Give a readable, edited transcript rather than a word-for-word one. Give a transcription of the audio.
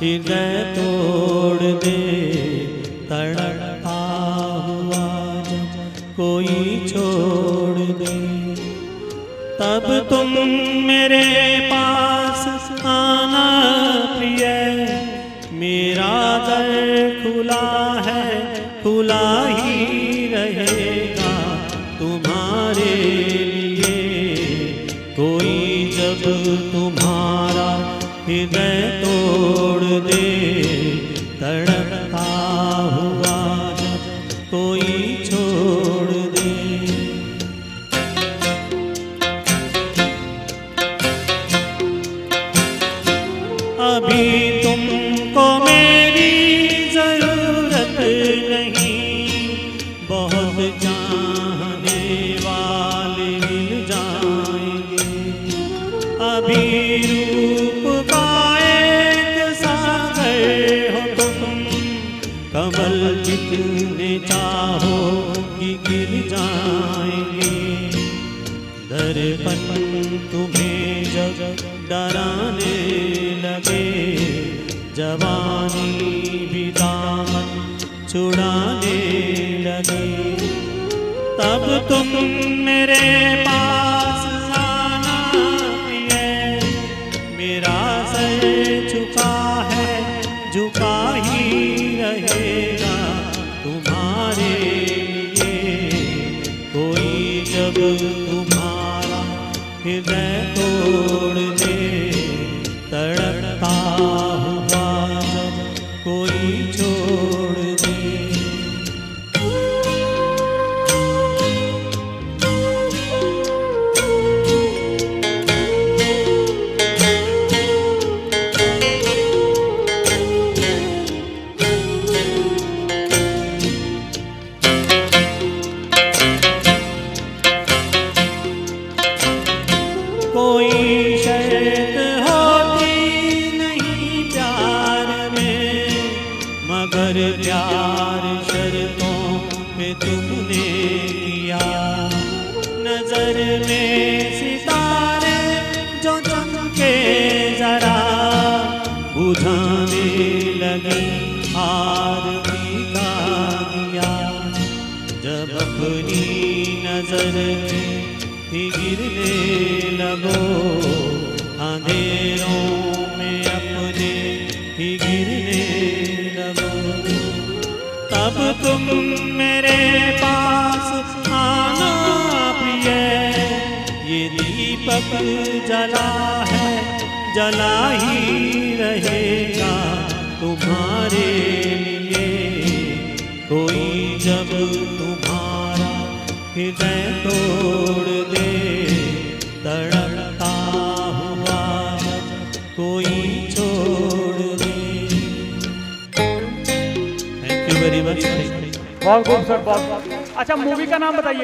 हृदय तोड़ दे, तड़पता हुआ जब कोई छोड़ दे, तब तुम मेरे पास आना प्रिय। मेरा दर खुला है, खुला ही रहेगा तुम्हारे लिए। कोई जब तुम्हारा हृदय तोड़ दे, तड़पता हुआ जब कोई छोड़ दे। अभी तुमको मेरी जरूरत नहीं, बहुत चाहने वाले मिल जाएंगे। अभी रूप का एक सागर हो तुम, कमल जितने चाहो कि गिर जाएंगे। दर्पण तुम्हें जब डराने लगे, जवानी भी दामन छुड़ाने लगे, तब तुम मेरे पास आना प्रिय। मेरा सर झुका है, झुका ही रहेगा तुम्हारे लिए। कोई जब तुम्हारा हृदय तोड़ दे, तड़पता हुआ जब कोई छोड़ दे। कोई शर्त होती नहीं प्यार में, मगर प्यार शर्तों पे तुमने किया। नजर में सितारे जो चमके जरा, बुझाने लगी आरती का दिया। जब अपनी नजर में ही गिरने लगो, अंधेरों में अपने ही गिरने लगो, तब तुम मेरे पास आना प्रिय। ये दीपक जला है, जला ही रहेगा तुम्हारे लिए। कोई जब तुम्हारा हृदय तोड़ दे, तड़पता हुआ जब कोई छोड़ दे। Thank you very much. बहुत खूबसूरत, बहुत। अच्छा, मूवी का नाम बताइए।